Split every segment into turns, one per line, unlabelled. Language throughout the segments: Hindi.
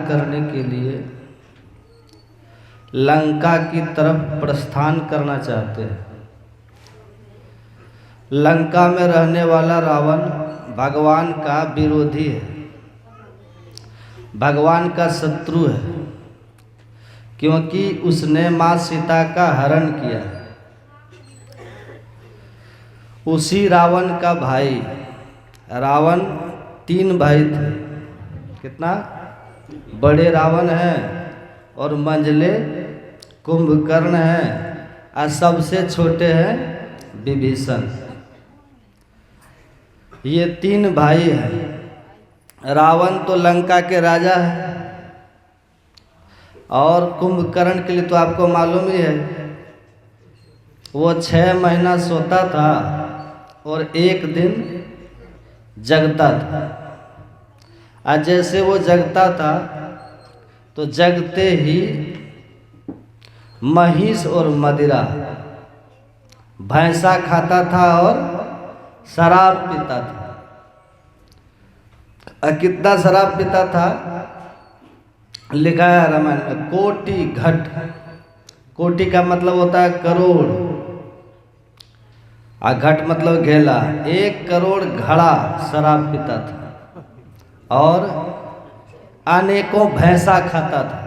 करने के लिए लंका की तरफ प्रस्थान करना चाहते हैं। लंका में रहने वाला रावण भगवान का विरोधी है, भगवान का शत्रु है, क्योंकि उसने माँ सीता का हरण किया है। उसी रावण का भाई, रावण 3 भाई थे। कितना बड़े रावण हैं और मंझले कुंभकर्ण हैं और सबसे छोटे हैं विभीषण। ये 3 भाई हैं। रावण तो लंका के राजा है और कुंभकर्ण के लिए तो आपको मालूम ही है, वो 6 महीना सोता था और 1 दिन जगता था। आज जैसे वो जगता था तो जगते ही महिष और मदिरा, भैंसा खाता था और शराब पीता था। कितना शराब पीता था लिखा है रामायण में, कोटि घट। कोटि का मतलब होता है करोड़, और घट मतलब घेला। 1 करोड़ घड़ा शराब पीता था और अनेकों भैंसा खाता था।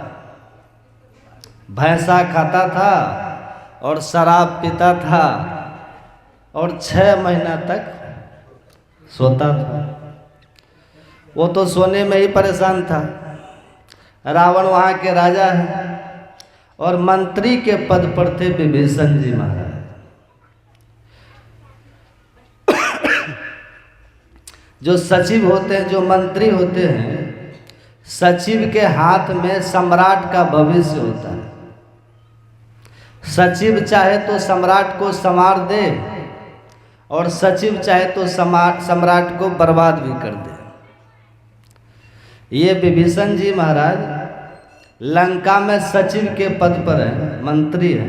भैंसा खाता था और शराब पीता था और 6 महीना तक सोता था। वो तो सोने में ही परेशान था। रावण वहाँ के राजा है और मंत्री के पद पर थे विभीषण जी महाराज। जो सचिव होते हैं, जो मंत्री होते हैं, सचिव के हाथ में सम्राट का भविष्य होता है। सचिव चाहे तो सम्राट को संवार दे और सचिव चाहे तो सम्राट को बर्बाद भी कर दे। ये विभीषण जी महाराज लंका में सचिव के पद पर है, मंत्री है।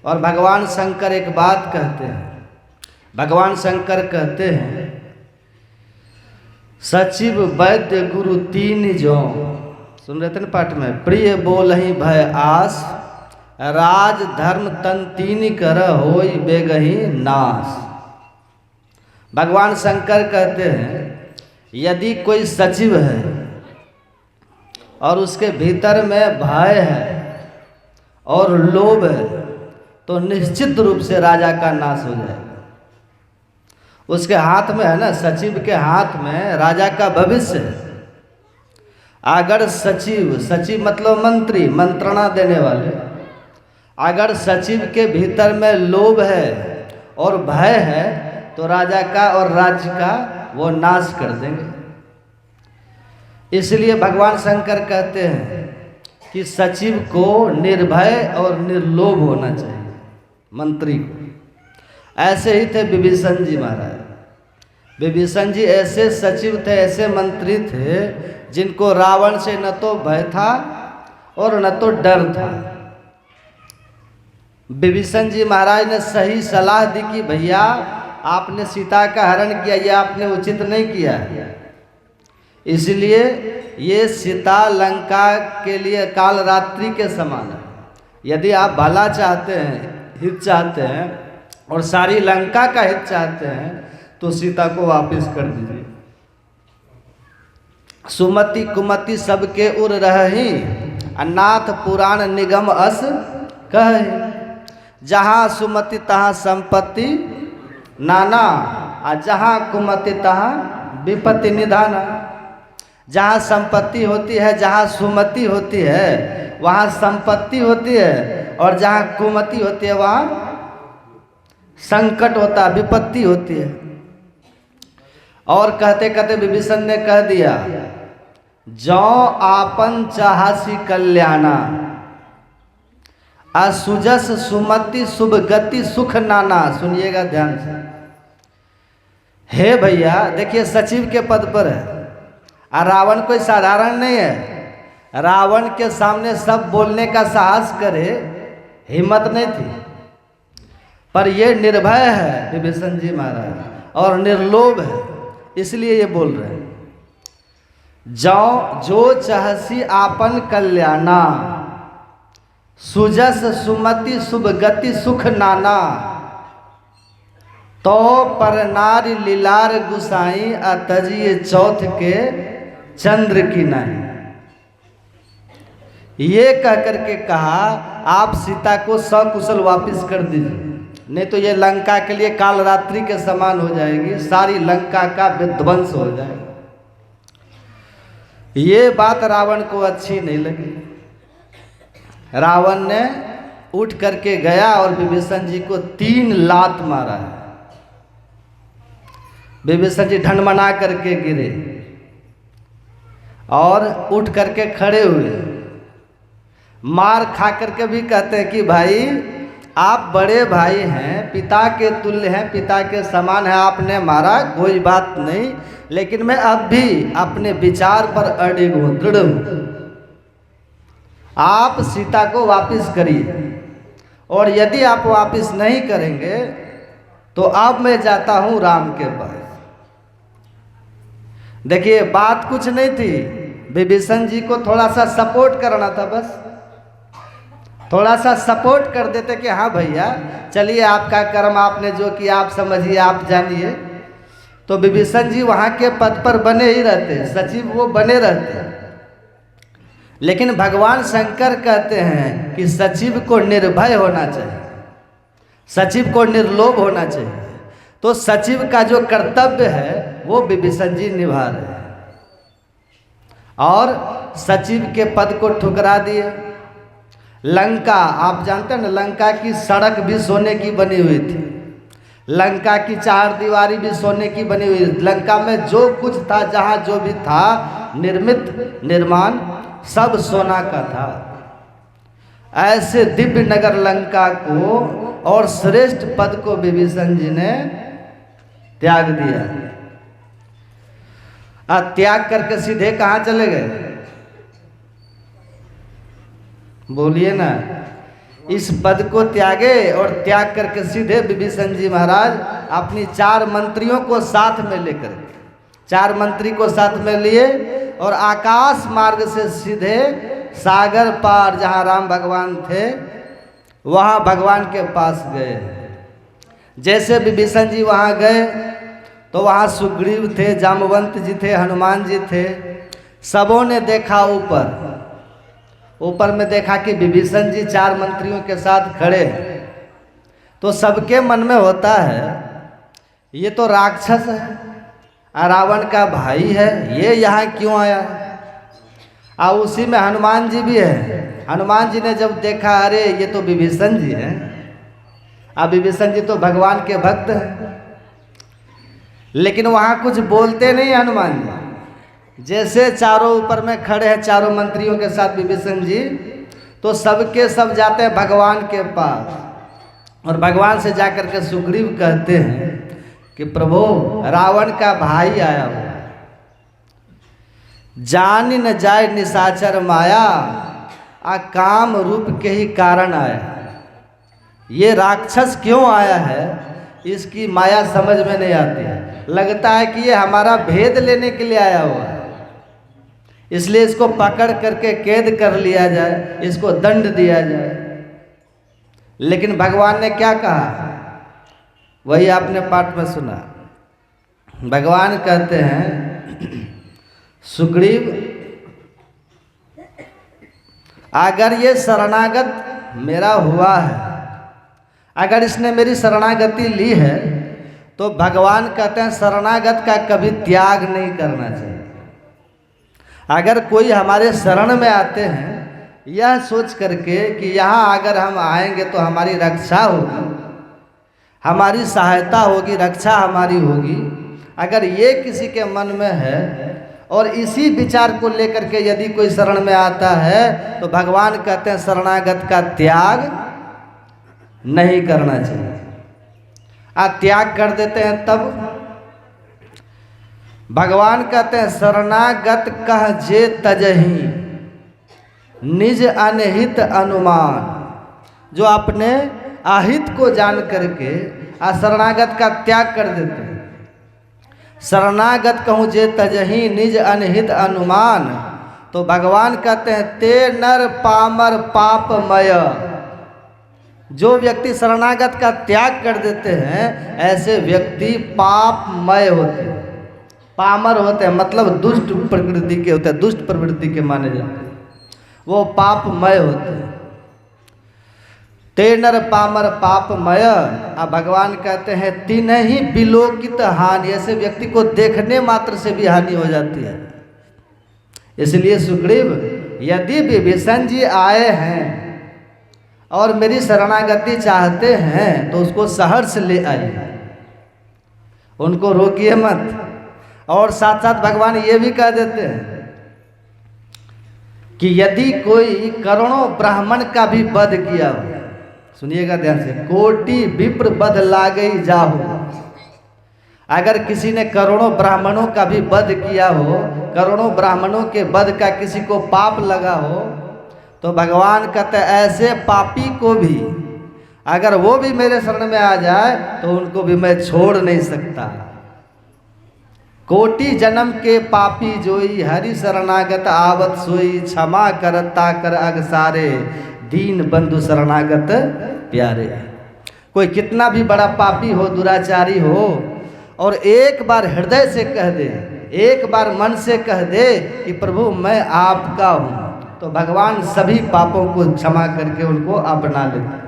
और भगवान शंकर एक बात कहते हैं, भगवान शंकर कहते हैं, सचिव वैद्य गुरु 3 जो। सुन रहे थे ना पाठ में, प्रिय बोलहि भय आस, राज धर्म तन 3 कर होई बेगहि नाश। भगवान शंकर कहते हैं यदि कोई सचिव है और उसके भीतर में भय है और लोभ है तो निश्चित रूप से राजा का नाश हो जाएगा। उसके हाथ में है ना, सचिव के हाथ में राजा का भविष्य है। अगर सचिव, सचिव मतलब मंत्री, मंत्रणा देने वाले, अगर सचिव के भीतर में लोभ है और भय है तो राजा का और राज्य का वो नाश कर देंगे। इसलिए भगवान शंकर कहते हैं कि सचिव को निर्भय और निर्लोभ होना चाहिए, मंत्री को। ऐसे ही थे विभीषण जी महाराज। विभीषण जी ऐसे सचिव थे, ऐसे मंत्री थे जिनको रावण से न तो भय था और न तो डर था। विभीषण जी महाराज ने सही सलाह दी कि भैया आपने सीता का हरण किया, ये आपने उचित नहीं किया। इसलिए ये सीता लंका के लिए काल रात्रि के समान है। यदि आप भला चाहते हैं, हित चाहते हैं और सारी लंका का हित चाहते हैं तो सीता को वापस कर दीजिए। सुमति कुमति सबके उर रही, नाथ पुराण निगम अस कहे। जहाँ सुमति तहाँ संपत्ति नाना, और जहाँ कुमति तहाँ विपत्ति निधाना। जहाँ संपत्ति होती है, जहाँ सुमति होती है वहाँ संपत्ति होती है, और जहाँ कुमति होती है वहाँ संकट होता है, विपत्ति होती है। और कहते कहते विभीषण ने कह दिया, जो आपन चाहसी कल्याणा, असुजस सुमति शुभ गति सुख नाना। सुनिएगा ध्यान से। हे भैया देखिए, सचिव के पद पर है और रावण कोई साधारण नहीं है। रावण के सामने सब बोलने का साहस करे, हिम्मत नहीं थी, पर ये निर्भय है विभीषण जी महाराज और निर्लोभ है, इसलिए ये बोल रहे हैं। जो चहसी आपन कल्याणा, सुजस सुमति शुभ गति सुख नाना, तो पर नारी लीलार गुसाई, अतजिए चौथ के चंद्र की नहीं। ये कह करके कहा आप सीता को सकुशल वापस कर दीजिए, नहीं तो ये लंका के लिए काल रात्रि के समान हो जाएगी, सारी लंका का विध्वंस हो जाएगा। ये बात रावण को अच्छी नहीं लगी। रावण ने उठ करके गया और विभीषण जी को 3 लात मारा है। विभीषण जी ढनमना करके गिरे और उठ करके खड़े हुए। मार खा करके भी कहते हैं कि भाई आप बड़े भाई हैं, पिता के तुल्य हैं, पिता के समान है, आपने मारा कोई बात नहीं, लेकिन मैं अब भी अपने विचार पर अड़िग हूँ, दृढ़ हूँ। आप सीता को वापस करिए, और यदि आप वापस नहीं करेंगे तो अब मैं जाता हूँ राम के पास। देखिए बात कुछ नहीं थी, विभीषण जी को थोड़ा सा सपोर्ट करना था, बस थोड़ा सा सपोर्ट कर देते कि हाँ भैया चलिए आपका कर्म, आपने जो किया आप समझिए, आप जानिए, तो विभीषण जी वहाँ के पद पर बने ही रहते, सचिव वो बने रहते। लेकिन भगवान शंकर कहते हैं कि सचिव को निर्भय होना चाहिए, सचिव को निर्लोभ होना चाहिए। तो सचिव का जो कर्तव्य है वो विभीषण जी निभा रहे हैं, और सचिव के पद को ठुकरा दिए। लंका आप जानते हैं ना, लंका की सड़क भी सोने की बनी हुई थी, लंका की 4 दीवारी भी सोने की बनी हुई। लंका में जो कुछ था, जहाँ जो भी था निर्मित निर्माण, सब सोना का था। ऐसे दिव्य नगर लंका को और श्रेष्ठ पद को विभीषण जी ने त्याग दिया। त्याग करके सीधे कहाँ चले गए? बोलिए ना। इस पद को त्यागे और त्याग करके सीधे विभीषण जी महाराज अपनी 4 मंत्रियों को साथ में लेकर, 4 मंत्री को साथ में लिए और आकाश मार्ग से सीधे सागर पार जहाँ राम भगवान थे वहाँ भगवान के पास गए। जैसे विभीषण जी वहाँ गए तो वहाँ सुग्रीव थे, जामवंत जी थे, हनुमान जी थे। सबों ने देखा ऊपर में देखा कि विभीषण जी 4 मंत्रियों के साथ खड़े हैं, तो सबके मन में होता है ये तो राक्षस है, रावण का भाई है, ये यहाँ क्यों आया है? और उसी में हनुमान जी भी है। हनुमान जी ने जब देखा अरे ये तो विभीषण जी हैं, अब विभीषण जी तो भगवान के भक्त हैं, लेकिन वहाँ कुछ बोलते नहीं हनुमान जी। जैसे चारों ऊपर में खड़े हैं 4 मंत्रियों के साथ विभीषण जी, तो सबके सब जाते हैं भगवान के पास और भगवान से जाकर के सुग्रीव कहते हैं कि प्रभु रावण का भाई आया हुआ, जान न जाए निशाचर माया, आ काम रूप के ही कारण आया। ये राक्षस क्यों आया है इसकी माया समझ में नहीं आती है। लगता है कि ये हमारा भेद लेने के लिए आया हुआ है, इसलिए इसको पकड़ करके कैद कर लिया जाए, इसको दंड दिया जाए। लेकिन भगवान ने क्या कहा वही आपने पाठ में सुना। भगवान कहते हैं सुग्रीव अगर ये शरणागत मेरा हुआ है, अगर इसने मेरी शरणागति ली है, तो भगवान कहते हैं शरणागत का कभी त्याग नहीं करना चाहिए। अगर कोई हमारे शरण में आते हैं यह सोच करके कि यहाँ अगर हम आएंगे तो हमारी रक्षा होगी, हमारी सहायता होगी, रक्षा हमारी होगी, अगर ये किसी के मन में है और इसी विचार को लेकर के यदि कोई शरण में आता है, तो भगवान कहते हैं शरणागत का त्याग नहीं करना चाहिए। त्याग कर देते हैं तब भगवान कहते हैं शरणागत कह जे तजही निज अनहित अनुमान। जो अपने अहित को जान करके शरणागत का त्याग कर देते हैं, शरणागत कहूँ जे तजही निज अनहित अनुमान। तो भगवान कहते हैं ते नर पामर पापमय। जो व्यक्ति शरणागत का त्याग कर देते हैं ऐसे व्यक्ति पापमय होते हैं, पामर होते हैं, मतलब दुष्ट प्रकृति के होते हैं, दुष्ट प्रवृत्ति के माने जाते हैं, वो पापमय होते हैं। ते नर पामर पापमय। अब भगवान कहते हैं तीन ही विलोकित हानि। ऐसे व्यक्ति को देखने मात्र से भी हानि हो जाती है। इसलिए सुग्रीव यदि विभीषण जी आए हैं और मेरी शरणागति चाहते हैं तो उसको सहर्ष ले आइए, उनको रोकिए मत। और साथ साथ भगवान ये भी कह देते हैं कि यदि कोई करोड़ों ब्राह्मण का भी वध किया हो, सुनिएगा ध्यान से, कोटि विप्र वध लागई जाहु। अगर किसी ने करोड़ों ब्राह्मणों का भी वध किया हो, करोड़ों ब्राह्मणों के वध का किसी को पाप लगा हो, तो भगवान कहते हैं ऐसे पापी को भी अगर वो भी मेरे शरण में आ जाए तो उनको भी मैं छोड़ नहीं सकता। कोटि जन्म के पापी जोई हरि शरणागत आवत सोई। क्षमा करता कर अगसारे दीन बंधु शरणागत प्यारे। कोई कितना भी बड़ा पापी हो, दुराचारी हो, और एक बार हृदय से कह दे, एक बार मन से कह दे कि प्रभु मैं आपका हूँ, तो भगवान सभी पापों को क्षमा करके उनको अपना लेते।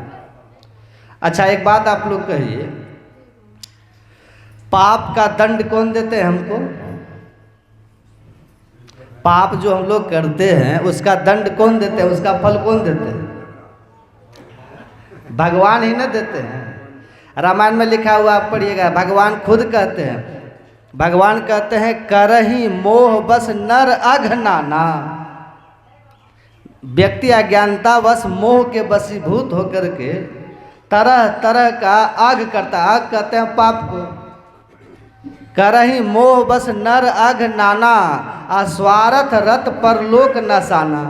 अच्छा एक बात आप लोग कहिए, पाप का दंड कौन देते हैं हमको? पाप जो हम लोग करते हैं उसका दंड कौन देते हैं, उसका फल कौन देते हैं? भगवान ही ना देते हैं। रामायण में लिखा हुआ आप पढ़िएगा, भगवान खुद कहते हैं, भगवान कहते हैं करही मोह बस नर अघनाना। व्यक्ति अज्ञानता वश मोह के वशीभूत होकर के तरह तरह का आग करता। आग कहते हैं पाप को। करही मोह बस नर अघ नाना, अस्वार्थ रत परलोक नसाना।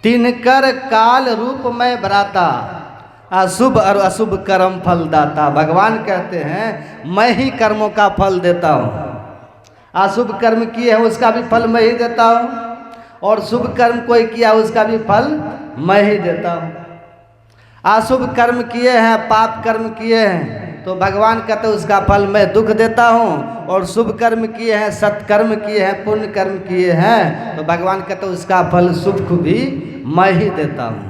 तिनकर काल रूप में भ्राता, अशुभ और अशुभ कर्म फल दाता। भगवान कहते हैं मैं ही कर्मों का फल देता हूँ। अशुभ कर्म किए हैं उसका भी फल मैं ही देता हूँ, और शुभ कर्म कोई किया उसका भी फल मैं ही देता हूँ। अशुभ कर्म किए हैं, पाप कर्म किए हैं, तो भगवान कहते हैं उसका फल मैं दुख देता हूँ। और शुभ कर्म किए हैं, सत्कर्म किए हैं, पुण्य कर्म किए हैं, तो भगवान कहते हैं उसका फल सुख भी मैं ही देता हूँ।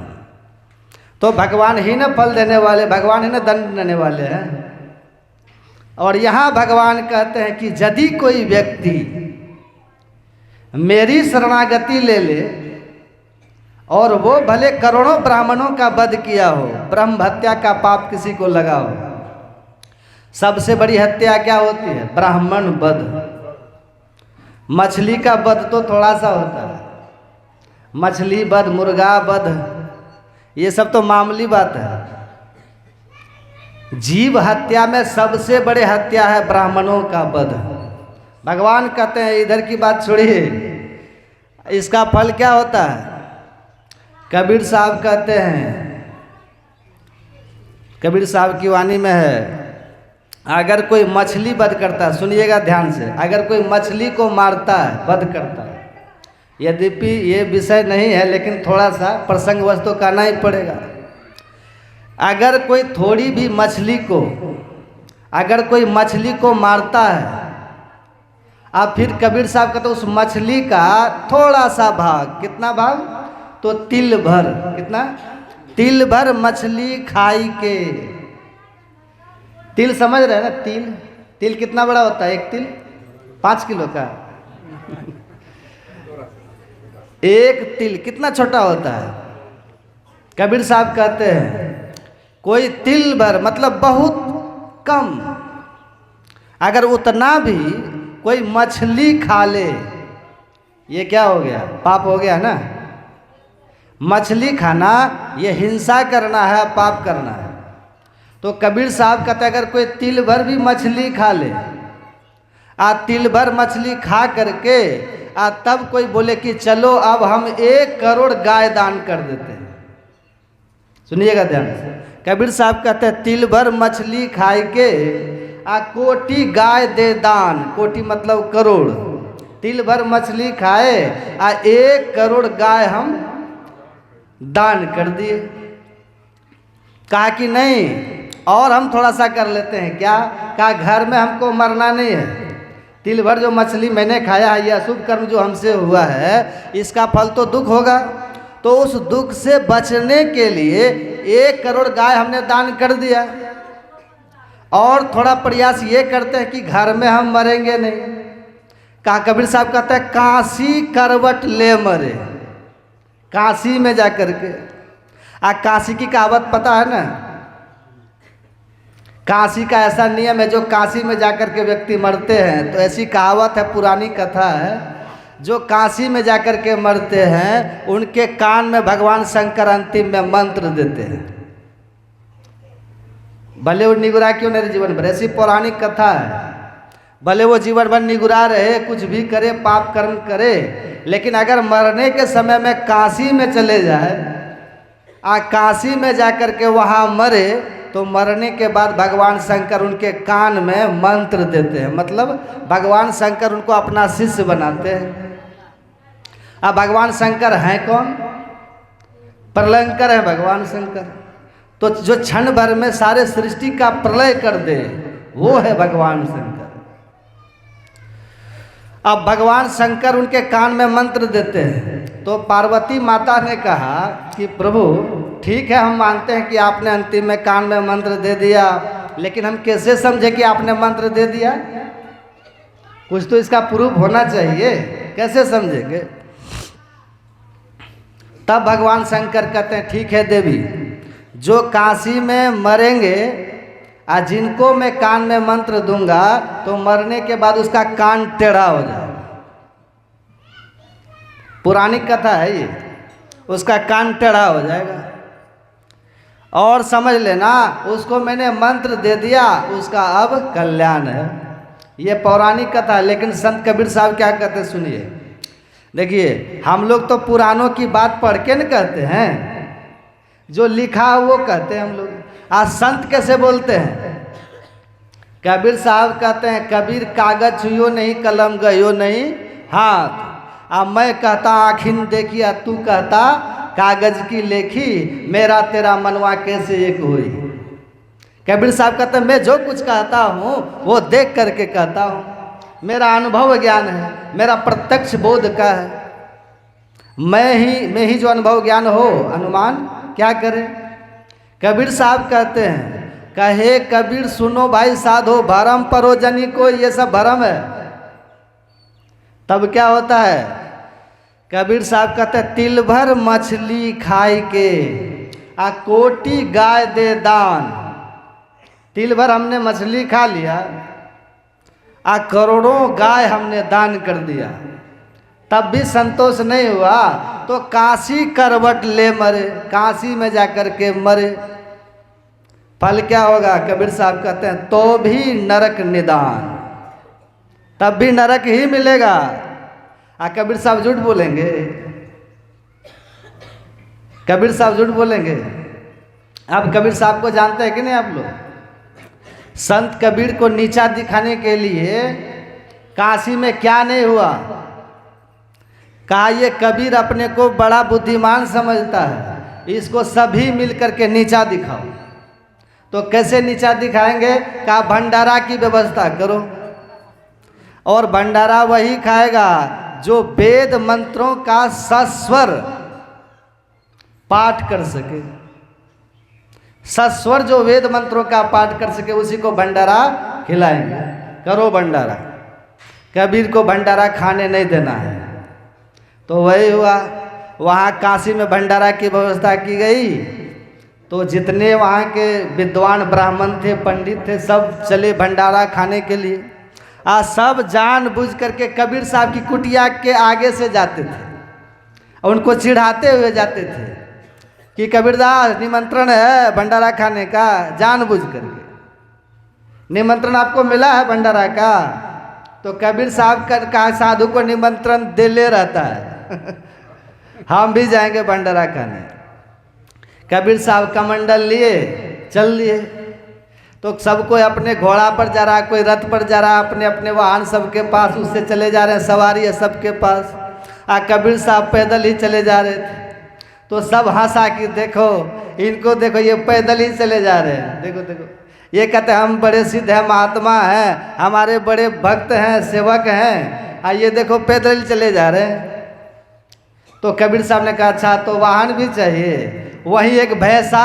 तो भगवान ही न फल देने वाले, भगवान ही न दंड देने वाले हैं। और यहाँ भगवान कहते हैं कि यदि कोई व्यक्ति मेरी शरणागति ले ले और वो भले करोड़ों ब्राह्मणों का वध किया हो, ब्रह्म हत्या का पाप किसी को लगा हो। सबसे बड़ी हत्या क्या होती है? ब्राह्मण वध। मछली का वध तो थोड़ा सा होता है, मछली वध, मुर्गा वध, ये सब तो मामूली बात है। जीव हत्या में सबसे बड़े हत्या है ब्राह्मणों का वध। भगवान कहते हैं इधर की बात छोड़िए, इसका फल क्या होता है? कबीर साहब कहते हैं, कबीर साहब की वाणी में है, अगर कोई मछली वध करता है, सुनिएगा ध्यान से, अगर कोई मछली को मारता है, वध करता है, यद्यपि ये विषय नहीं है लेकिन थोड़ा सा प्रसंगवश तो करना ही पड़ेगा। अगर कोई थोड़ी भी मछली को, अगर कोई मछली को मारता है, अब फिर कबीर साहब कहते उस मछली का थोड़ा सा भाग, कितना भाग? तो तिल भर, कितना? तिल भर मछली खाई के। तिल समझ रहे हैं ना? तिल, तिल कितना बड़ा होता है? एक तिल 5 किलो का। एक तिल कितना छोटा होता है? कबीर साहब कहते हैं कोई तिल भर मतलब बहुत कम, अगर उतना भी कोई मछली खा ले, ये क्या हो गया? पाप हो गया ना। मछली खाना ये हिंसा करना है, पाप करना है। तो कबीर साहब कहते अगर कोई तिल भर भी मछली खा ले, तिल भर मछली खा करके तब कोई बोले कि चलो अब हम 1 करोड़ गाय दान कर देते हैं। सुनिएगा ध्यान से, कबीर साहब कहते हैं तिल भर मछली खाए के आ कोटि गाय दे दान, कोटि मतलब करोड़, तिल भर मछली खाए आ 1 करोड़ गाय हम दान कर दिए। कहा कि नहीं और हम थोड़ा सा कर लेते हैं क्या? कहा घर में हमको मरना नहीं है, तिल भर जो मछली मैंने खाया है, यह अशुभ कर्म जो हमसे हुआ है, इसका फल तो दुख होगा, तो उस दुख से बचने के लिए 1 करोड़ गाय हमने दान कर दिया। और थोड़ा प्रयास ये करते हैं कि घर में हम मरेंगे नहीं। कहा कबीर साहब कहते हैं काशी करवट ले मरे, काशी में जा करके। काशी की कहावत पता है ना, काशी का ऐसा नियम है, जो काशी में जाकर के व्यक्ति मरते हैं, तो ऐसी कहावत है, पुरानी कथा है, जो काशी में जाकर के मरते हैं उनके कान में भगवान शंकर अंतिम में मंत्र देते हैं, भले वो निगुरा क्यों नहीं जीवन भर। ऐसी पौराणिक कथा है, भले वो जीवन भर निगुरा रहे, कुछ भी करे, पाप कर्म करे, लेकिन अगर मरने के समय में काशी में चले जाए, काशी में जाकर के वहाँ मरे, तो मरने के बाद भगवान शंकर उनके कान में मंत्र देते हैं, मतलब भगवान शंकर उनको अपना शिष्य बनाते हैं। अब भगवान शंकर हैं कौन? प्रलयंकर है भगवान शंकर। तो जो क्षण भर में सारे सृष्टि का प्रलय कर दे, वो है भगवान शंकर। अब भगवान शंकर उनके कान में मंत्र देते हैं, तो पार्वती माता ने कहा कि प्रभु ठीक है, हम मानते हैं कि आपने अंतिम में कान में मंत्र दे दिया, लेकिन हम कैसे समझे कि आपने मंत्र दे दिया? कुछ तो इसका प्रूफ होना चाहिए, कैसे समझेंगे? तब भगवान शंकर कहते हैं ठीक है देवी, जो काशी में मरेंगे जिनको मैं कान में मंत्र दूंगा, तो मरने के बाद उसका कान टेढ़ा हो जाएगा। पुरानी कथा है ये, उसका कान टेढ़ा हो जाएगा। और समझ लेना, उसको मैंने मंत्र दे दिया, उसका अब कल्याण है। ये पौराणिक कथा है, लेकिन संत कबीर साहब क्या कहते हैं सुनिए। देखिए हम लोग तो पुराणों की बात पढ़ के न कहते हैं, जो लिखा है वो कहते हैं हम लोग। आज संत कैसे बोलते हैं? कबीर साहब कहते हैं कबीर कागज छुयो नहीं, कलम गयो नहीं हाथ। अब मैं कहता आखिन देखिया, तू कहता कागज की लेखी, मेरा तेरा मनवा कैसे एक हुई। कबीर साहब कहते हैं मैं जो कुछ कहता हूँ वो देख करके कहता हूँ, मेरा अनुभव ज्ञान है, मेरा प्रत्यक्ष बोध का है। मैं ही जो अनुभव ज्ञान हो, अनुमान क्या करे। कबीर साहब कहते हैं कहे कबीर सुनो भाई साधो, भरम परो जनी को, ये सब भरम है। तब क्या होता है? कबीर साहब कहते हैं तिल भर मछली खाए के कोटि गाय दे दान। तिल भर हमने मछली खा लिया, करोड़ों गाय हमने दान कर दिया, तब भी संतोष नहीं हुआ, तो काशी करवट ले मरे, काशी में जाकर के मरे। फल क्या होगा? कबीर साहब कहते हैं तो भी नरक निदान, तब भी नरक ही मिलेगा। कबीर साहब झूठ बोलेंगे? कबीर साहब झूठ बोलेंगे? आप कबीर साहब को जानते हैं कि नहीं आप लोग? संत कबीर को नीचा दिखाने के लिए काशी में क्या नहीं हुआ। कहा ये कबीर अपने को बड़ा बुद्धिमान समझता है, इसको सभी मिलकर के नीचा दिखाओ। तो कैसे नीचा दिखाएंगे? कहा भंडारा की व्यवस्था करो, और भंडारा वही खाएगा जो वेद मंत्रों का सस्वर पाठ कर सके। सस्वर जो वेद मंत्रों का पाठ कर सके, उसी को भंडारा खिलाएंगे। करो भंडारा। कबीर को भंडारा खाने नहीं देना है। तो वही हुआ, वहाँ काशी में भंडारा की व्यवस्था की गई, तो जितने वहाँ के विद्वान ब्राह्मण थे, पंडित थे, सब चले भंडारा खाने के लिए। सब जानबूझ करके कबीर साहब की कुटिया के आगे से जाते थे, और उनको चिढ़ाते हुए जाते थे कि कबीरदास निमंत्रण है भंडारा खाने का, जानबूझ करके निमंत्रण आपको मिला है भंडारा का। तो कबीर साहब का साधु को निमंत्रण दे ले रहता है हम भी जाएंगे भंडारा खाने। कबीर साहब कमंडल लिए चल लिए। तो सब कोई अपने घोड़ा पर जा रहा है, कोई रथ पर जा रहा है, अपने अपने वाहन सबके पास उससे चले जा रहे हैं, सवारी है सबके पास। कबीर साहब पैदल ही चले जा रहे थे। तो सब हंसा कि देखो इनको, देखो ये पैदल ही चले जा रहे हैं, देखो देखो। ये कहते हैं हम बड़े सिद्ध हैं, महात्मा हैं, हमारे बड़े भक्त हैं, सेवक हैं, ये देखो पैदल ही चले जा रहे हैं। तो कबीर साहब ने कहा अच्छा तो वाहन भी चाहिए। वहीं एक भैंसा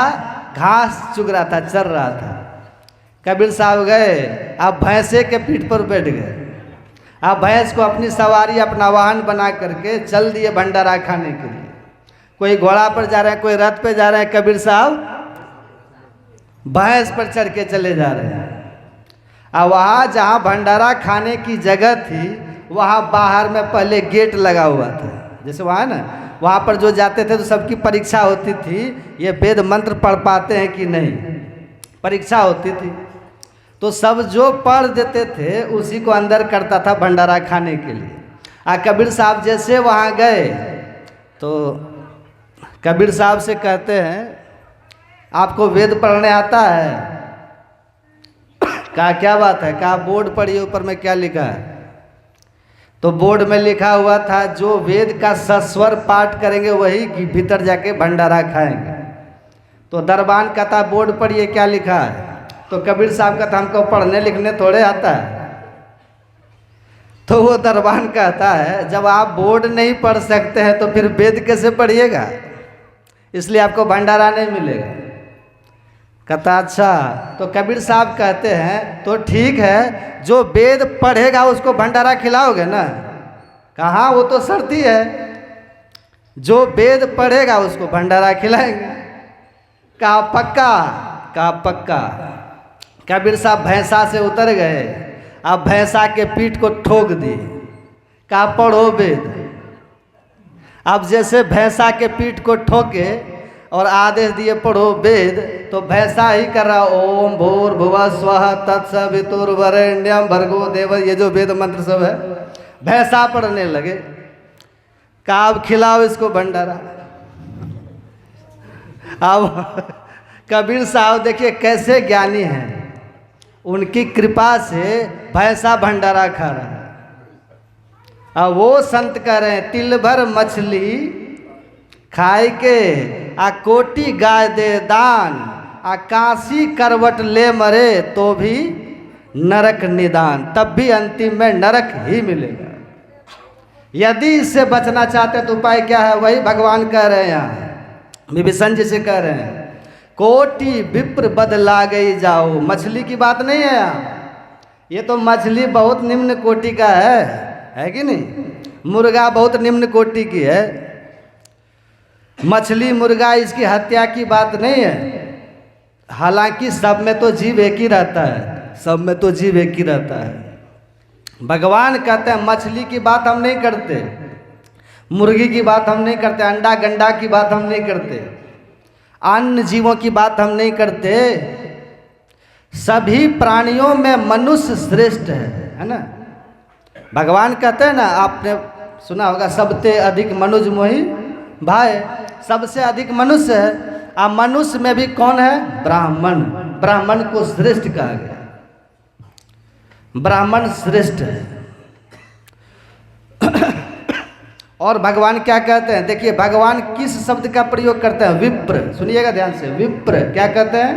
घास चुग रहा था, चर रहा था। कबीर साहब गए, अब भैंसे के पीठ पर बैठ गए। अब भैंस को अपनी सवारी, अपना वाहन बना करके चल दिए भंडारा खाने के लिए। कोई घोड़ा पर जा रहे हैं, कोई रथ पे जा रहे हैं, कबीर साहब भैंस पर चढ़ के चले जा रहे हैं। अब वहाँ जहाँ भंडारा खाने की जगह थी, वहाँ बाहर में पहले गेट लगा हुआ था। जैसे वहाँ ना, वहाँ पर जो जाते थे तो सबकी परीक्षा होती थी, ये वेद मंत्र पढ़ पाते हैं कि नहीं, परीक्षा होती थी। तो सब जो पढ़ देते थे उसी को अंदर करता था भंडारा खाने के लिए। कबीर साहब जैसे वहाँ गए तो कबीर साहब से कहते हैं आपको वेद पढ़ने आता है? कहा क्या बात है? कहा बोर्ड पढ़िए, ऊपर में क्या लिखा है? तो बोर्ड में लिखा हुआ था जो वेद का सस्वर पाठ करेंगे वही भीतर जाके भंडारा खाएंगे। तो दरबान कहता बोर्ड पढ़िए क्या लिखा है? तो कबीर साहब कहता हमको पढ़ने लिखने थोड़े आता है। तो वो दरबान कहता है जब आप बोर्ड नहीं पढ़ सकते हैं तो फिर वेद कैसे पढ़िएगा, इसलिए आपको भंडारा नहीं मिलेगा। कहता अच्छा। तो कबीर साहब कहते हैं तो ठीक है, जो वेद पढ़ेगा उसको भंडारा खिलाओगे ना? कहाँ, वो तो शर्ती है, जो वेद पढ़ेगा उसको भंडारा खिलाएंगे। कहा पक्का? कहा पक्का। कबीर साहब भैंसा से उतर गए, अब भैंसा के पीठ को ठोक दिए। कहा पढ़ो वेद। अब जैसे भैंसा के पीठ को ठोके और आदेश दिए पढ़ो वेद, तो भैंसा ही कर रहा ओम भूर्भुवः स्वः तत्सवितुर्वरेण्यं भर्गो देव, ये जो वेद मंत्र सब है भैंसा पढ़ने लगे। कहा अब खिलाओ इसको भंडारा। अब कबीर साहब देखिए कैसे ज्ञानी हैं, उनकी कृपा से भैंसा भंडारा खा रहा है। अब वो संत कह रहे हैं तिल भर मछली खाए के कोटी गाय दे दान, काशी करवट ले मरे तो भी नरक निदान, तब भी अंतिम में नरक ही मिलेगा। यदि इससे बचना चाहते तो उपाय क्या है? वही भगवान कह रहे हैं यहाँ, विभीषण जी से कह रहे हैं कोटि विप्र बदला गई जाओ। मछली की बात नहीं है यहाँ, ये तो मछली बहुत निम्न कोटि का है कि नहीं? मुर्गा बहुत निम्न कोटि की है। मछली मुर्गा इसकी हत्या की बात नहीं है। हालांकि सब में तो जीव एक ही रहता है, सब में तो जीव एक ही रहता है। भगवान कहते हैं मछली की बात हम नहीं करते, मुर्गी की बात हम नहीं करते, अंडा गंडा की बात हम नहीं करते, अन्य जीवों की बात हम नहीं करते। सभी प्राणियों में मनुष्य श्रेष्ठ है ना? भगवान कहते हैं ना, आपने सुना होगा सबते अधिक मनुज मोहि भाई, सबसे अधिक मनुष्य है। अब मनुष्य में भी कौन है? ब्राह्मण। ब्राह्मण को श्रेष्ठ कहा गया, ब्राह्मण श्रेष्ठ है। और भगवान क्या कहते हैं? देखिए भगवान किस शब्द का प्रयोग करते हैं? विप्र। सुनिएगा ध्यान से, विप्र क्या कहते हैं?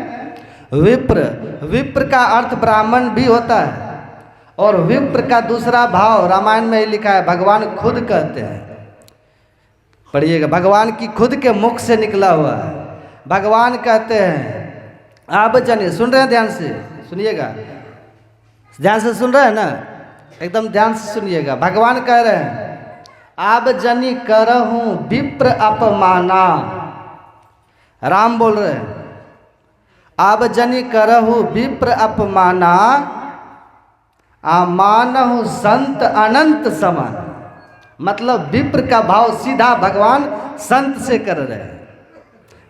विप्र। विप्र का अर्थ ब्राह्मण भी होता है, और विप्र का दूसरा भाव रामायण में ही लिखा है, भगवान खुद कहते हैं। पढ़िएगा, भगवान की खुद के मुख से निकला हुआ है। भगवान कहते हैं आप जानिए, सुन रहे हैं ध्यान से, सुनिएगा ध्यान से, सुन रहे हैं ना, एकदम ध्यान से सुनिएगा। भगवान कह रहे हैं आप जनी करहूं विप्र अपमाना। राम बोल रहे हैं आप जनी करहूं विप्र अपमाना, मानहु संत अनंत समान। मतलब विप्र का भाव सीधा भगवान संत से कर रहे हैं,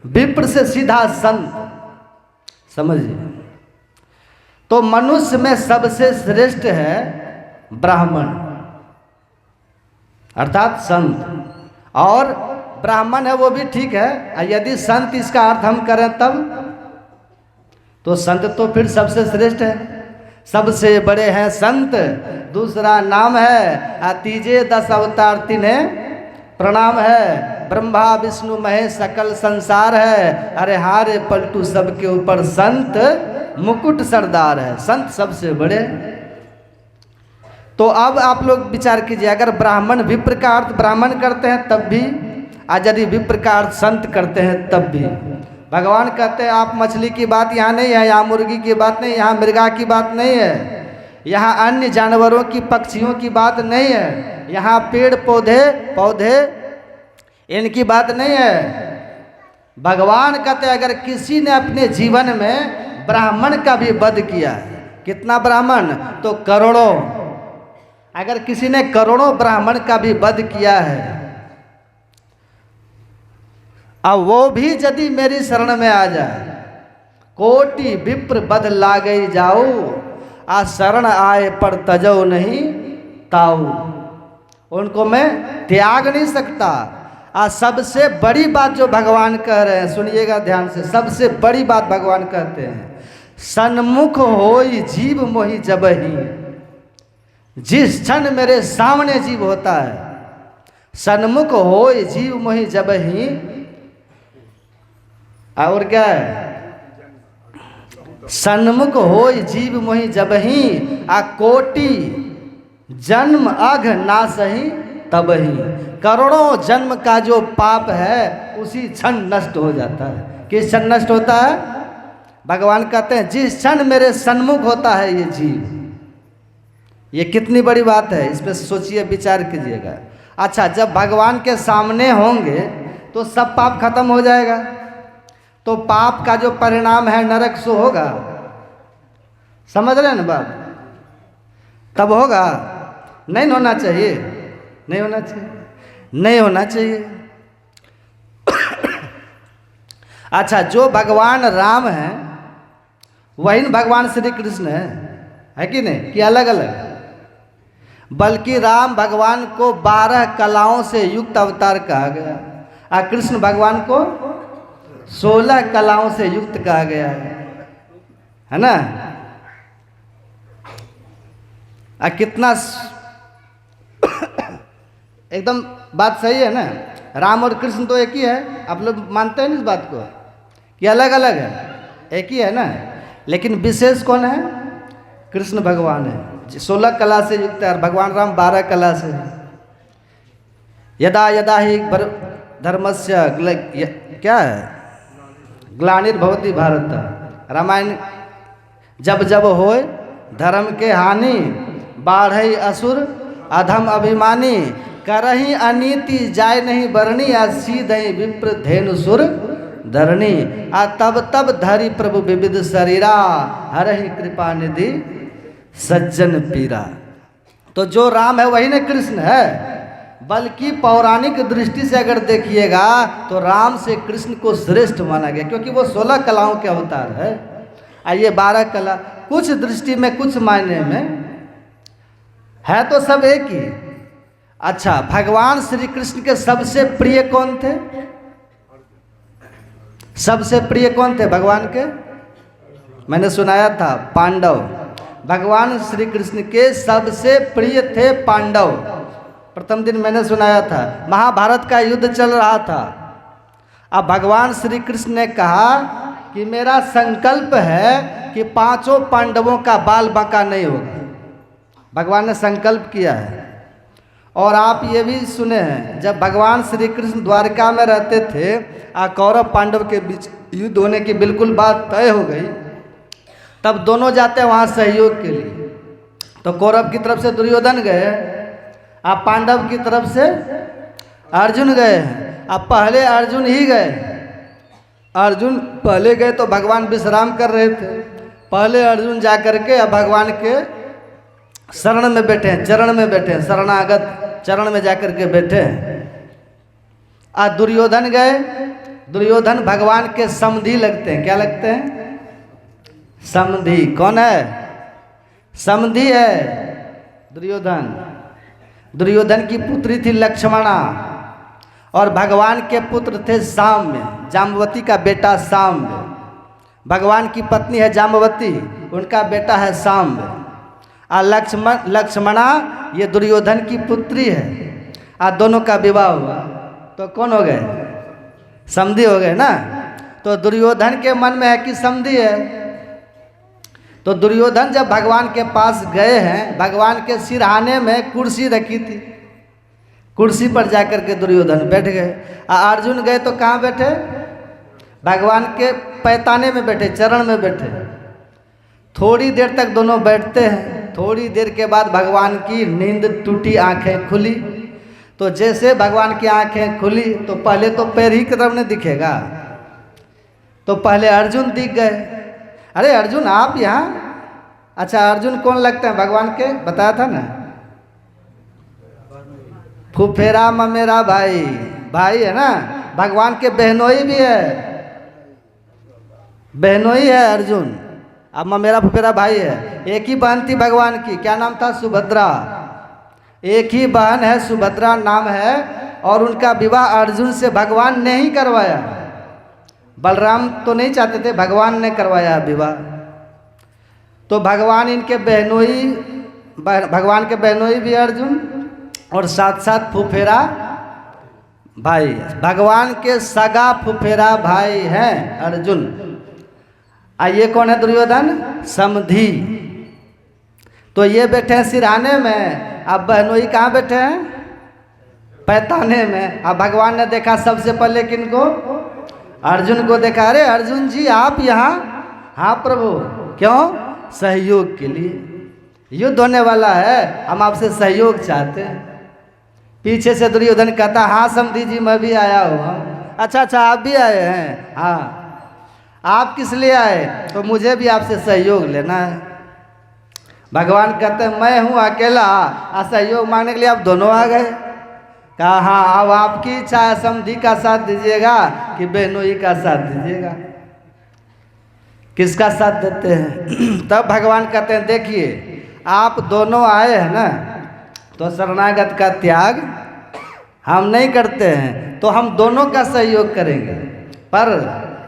विप्र से सीधा संत, समझिए। तो मनुष्य में सबसे श्रेष्ठ है ब्राह्मण अर्थात संत, और ब्राह्मण है वो भी ठीक है। यदि संत इसका अर्थ हम करें तब तो संत तो फिर सबसे श्रेष्ठ है, सबसे बड़े हैं संत, दूसरा नाम है तीजे 10 अवतार तिन्हें प्रणाम है, ब्रह्मा विष्णु महेश सकल संसार है, अरे हारे पलटू सबके ऊपर संत मुकुट सरदार है, संत सबसे बड़े। तो अब आप लोग विचार कीजिए, अगर ब्राह्मण विप्र का अर्थ ब्राह्मण करते हैं तब भी, आज यदि विप्र का अर्थ संत करते हैं तब भी, भगवान कहते हैं आप मछली की बात यहाँ नहीं है, यहाँ मुर्गी की बात नहीं, यहाँ मृगा की बात नहीं है, यहाँ अन्य जानवरों की पक्षियों की बात नहीं है, यहाँ पेड़ पौधे इनकी बात नहीं है। भगवान कहते हैं अगर किसी ने अपने जीवन में ब्राह्मण का भी वध किया है, कितना ब्राह्मण, तो करोड़ों, अगर किसी ने करोड़ों ब्राह्मण का भी वध किया है, अब वो भी यदि मेरी शरण में आ जाए, कोटि विप्र बध ला गई जाओ, आ शरण आए पर तजो नहीं ताऊ, उनको मैं त्याग नहीं सकता। सबसे बड़ी बात जो भगवान कह रहे हैं, सुनिएगा ध्यान से, सबसे बड़ी बात भगवान कहते हैं, सन्मुख होई जीव मोहि जबहि, जिस क्षण मेरे सामने जीव होता है, सन्मुख होई जीव मोहि जबहि, और क्या है, सन्मुख होई जीव मोहि जबहि, कोटि जन्म अघ ना सही तबहि, करोड़ों जन्म का जो पाप है उसी क्षण नष्ट हो जाता है। किस क्षण नष्ट होता है? भगवान कहते हैं जिस क्षण मेरे सन्मुख होता है ये जीव। ये कितनी बड़ी बात है, इस पर सोचिए, विचार कीजिएगा। अच्छा, जब भगवान के सामने होंगे तो सब पाप खत्म हो जाएगा, तो पाप का जो परिणाम है नरक सो होगा, समझ रहे हैं ना बात, तब होगा, नहीं होना चाहिए, नहीं होना चाहिए, नहीं होना चाहिए। अच्छा, जो भगवान राम हैं वही भगवान श्री कृष्ण है कि नहीं, कि अलग अलग? बल्कि राम भगवान को 12 कलाओं से युक्त अवतार कहा गया, और कृष्ण भगवान को 16 कलाओं से युक्त कहा गया है ना। कितना एकदम बात सही है ना, राम और कृष्ण तो एक ही है, आप लोग मानते हैं ना इस बात को कि अलग अलग है? एक ही है ना, लेकिन विशेष कौन है? कृष्ण भगवान है, 16 कला से युक्त है, और भगवान राम 12 कला से है। यदा यदा ही धर्मस्य क्या है, ग्लानिर्भवति भारत, रामायण जब जब होए धर्म के हानि, बाढ़ई असुर अधम अभिमानी, करही अनीति जाय नहीं बरनी, सीधई विप्र धेनु सुर धरणी, तब तब धरि प्रभु विविध शरीरा, हरहि कृपा निधि सज्जन पीरा। तो जो राम है वही ना कृष्ण है, बल्कि पौराणिक दृष्टि से अगर देखिएगा तो राम से कृष्ण को श्रेष्ठ माना गया, क्योंकि वो 16 कलाओं के अवतार है, और ये 12 कला, कुछ दृष्टि में कुछ मायने में है तो सब एक ही। अच्छा, भगवान श्री कृष्ण के सबसे प्रिय कौन थे? सबसे प्रिय कौन थे भगवान के? मैंने सुनाया था, पांडव। भगवान श्री कृष्ण के सबसे प्रिय थे पांडव। प्रथम दिन मैंने सुनाया था, महाभारत का युद्ध चल रहा था, अब भगवान श्री कृष्ण ने कहा कि मेरा संकल्प है कि 5 पांडवों का बाल बांका नहीं होगा। भगवान ने संकल्प किया है। और आप ये भी सुने हैं, जब भगवान श्री कृष्ण द्वारका में रहते थे, कौरव पांडव के बीच युद्ध होने की बिल्कुल बात तय हो गई, तब दोनों जाते हैं वहाँ सहयोग के लिए। तो कौरव की तरफ से दुर्योधन गए, आप पांडव की तरफ से अर्जुन गए हैं। अब पहले अर्जुन ही गए, अर्जुन पहले गए तो भगवान विश्राम कर रहे थे, पहले अर्जुन जा करके अब भगवान के शरण में बैठे हैं, चरण में बैठे हैं, शरणागत चरण में जाकर के बैठे हैं। दुर्योधन गए, दुर्योधन भगवान के समधी लगते हैं। क्या लगते हैं? समधी। कौन है? समधी है दुर्योधन। दुर्योधन की पुत्री थी लक्ष्मणा, और भगवान के पुत्र थे साम्य, जाम्बवती का बेटा साम्य। भगवान की पत्नी है जाम्बवती, उनका बेटा है सांब। और लक्ष्मणा ये दुर्योधन की पुत्री है। और दोनों का विवाह हुआ तो कौन हो गए? समधी हो गए ना। तो दुर्योधन के मन में है कि समधी है। तो दुर्योधन जब भगवान के पास गए हैं, भगवान के सिरहाने में कुर्सी रखी थी, कुर्सी पर जाकर के दुर्योधन बैठ गए। अर्जुन गए तो कहाँ बैठे? भगवान के पैताने में बैठे, चरण में बैठे। थोड़ी देर तक दोनों बैठते हैं। थोड़ी देर के बाद भगवान की नींद टूटी, आंखें खुली। तो जैसे भगवान की आंखें खुली तो पहले तो पैर ही की तरफ नहीं दिखेगा, तो पहले अर्जुन दिख गए। अरे अर्जुन आप यहाँ? अच्छा अर्जुन कौन लगते हैं भगवान के? बताया था ना, फुफेरा ममेरा भाई, भाई है ना। भगवान के बहनोई भी है, बहनोई है अर्जुन। अब ममेरा फुफेरा भाई है। एक ही बहन थी भगवान की, क्या नाम था? सुभद्रा। एक ही बहन है, सुभद्रा नाम है। और उनका विवाह अर्जुन से भगवान ने ही करवाया। बलराम तो नहीं चाहते थे, भगवान ने करवाया विवाह। तो भगवान इनके बहनोई, भगवान के बहनोई भी अर्जुन, और साथ साथ फुफेरा भाई। भगवान के सगा फुफेरा भाई हैं अर्जुन। ये कौन है? दुर्योधन, समधी। तो ये बैठे हैं सिरहाने में, अब बहनोई कहाँ बैठे हैं? पैताने में। अब भगवान ने देखा सबसे पहले किनको? अर्जुन को देखा। अरे अर्जुन जी आप यहाँ? हाँ प्रभु। क्यों? सहयोग के लिए। युद्ध होने वाला है, हम आपसे सहयोग चाहते हैं। पीछे से दुर्योधन कहता हाँ समधी जी मैं भी आया हूँ। अच्छा आप भी आए हैं? हाँ। आप किस लिए आए? तो मुझे भी आपसे सहयोग लेना है। भगवान कहते हैं मैं हूँ अकेला, सहयोग मांगने के लिए आप दोनों आ गए। कहा हाँ अब आपकी इच्छा है, समधी का साथ दीजिएगा कि बहनोई का साथ दीजिएगा? किसका साथ देते हैं? तब भगवान कहते हैं देखिए आप दोनों आए हैं ना, तो शरणागत का त्याग हम नहीं करते हैं, तो हम दोनों का सहयोग करेंगे। पर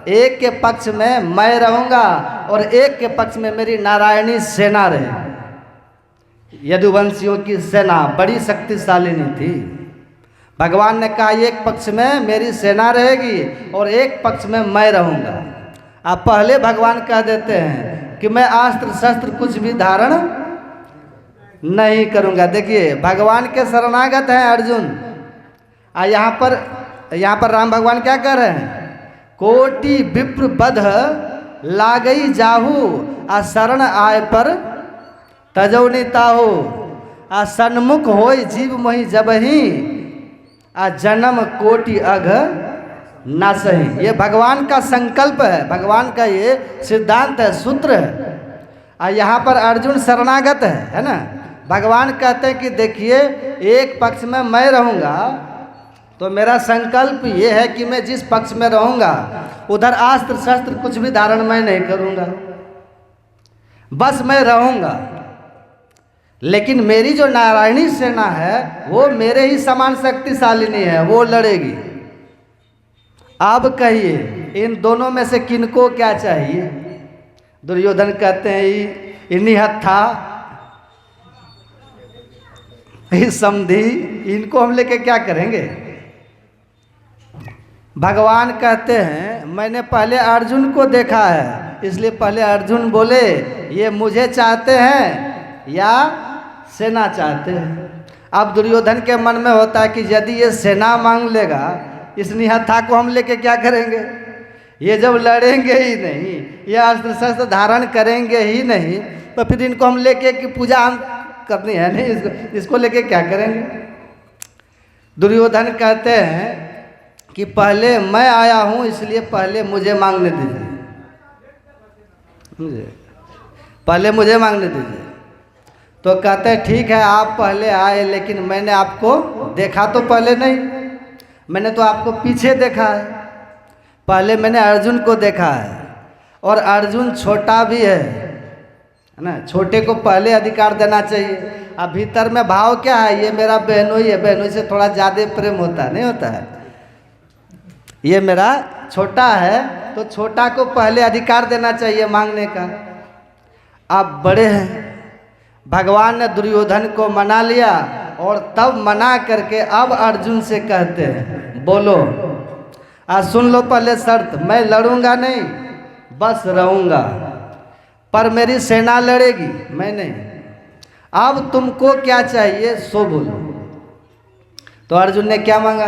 एक के पक्ष में मैं रहूँगा और एक के पक्ष में मेरी नारायणी सेना रहेगी। यदुवंशियों की सेना बड़ी शक्तिशालिनी थी। भगवान ने कहा एक पक्ष में मेरी सेना रहेगी और एक पक्ष में मैं रहूँगा। अब पहले भगवान कह देते हैं कि मैं अस्त्र शस्त्र कुछ भी धारण नहीं करूँगा। देखिए भगवान के शरणागत हैं अर्जुन। यहाँ पर राम भगवान क्या कह रहे हैं? कोटि विप्र बध लागई जाहू, शरण आय पर तजौनी ताहू, सन्मुख होय जीव मोहि जबहि, जन्म कोटि अघ नासहि। ये भगवान का संकल्प है, भगवान का ये सिद्धांत है, सूत्र है। यहाँ पर अर्जुन शरणागत है ना। भगवान कहते हैं कि देखिए एक पक्ष में मैं रहूँगा, तो मेरा संकल्प ये है कि मैं जिस पक्ष में रहूँगा उधर अस्त्र शस्त्र कुछ भी धारण मैं नहीं करूँगा, बस मैं रहूँगा। लेकिन मेरी जो नारायणी सेना है वो मेरे ही समान शक्तिशालिनी है, वो लड़ेगी। अब कहिए इन दोनों में से किनको क्या चाहिए? दुर्योधन कहते हैं इन्हीं हत्था, समधी, इनको हम लेके क्या करेंगे? भगवान कहते हैं मैंने पहले अर्जुन को देखा है, इसलिए पहले अर्जुन बोले ये मुझे चाहते हैं या सेना चाहते हैं। अब दुर्योधन के मन में होता है कि यदि ये सेना मांग लेगा, इस निहत्था को हम लेके क्या करेंगे? ये जब लड़ेंगे ही नहीं, ये अस्त्र शस्त्र धारण करेंगे ही नहीं, तो फिर इनको हम लेके की पूजा हम करनी है नहीं, इसको लेके क्या करेंगे? दुर्योधन कहते हैं कि पहले मैं आया हूँ इसलिए पहले मुझे मांगने दीजिए, पहले मुझे मांगने दीजिए। तो कहते हैं ठीक है आप पहले आए, लेकिन मैंने आपको देखा तो पहले नहीं, मैंने तो आपको पीछे देखा है। पहले मैंने अर्जुन को देखा है, और अर्जुन छोटा भी है ना, छोटे को पहले अधिकार देना चाहिए। अब भीतर में भाव क्या है? ये मेरा बहनोई है, बहनोई से थोड़ा ज़्यादा प्रेम होता है, नहीं होता है? ये मेरा छोटा है तो छोटा को पहले अधिकार देना चाहिए मांगने का। आप बड़े हैं, भगवान ने दुर्योधन को मना लिया और तब मना करके अब अर्जुन से कहते हैं बोलो। आज सुन लो पहले शर्त, मैं लड़ूंगा नहीं, बस रहूंगा, पर मेरी सेना लड़ेगी, मैं नहीं। अब तुमको क्या चाहिए सो बोलो। तो अर्जुन ने क्या मांगा?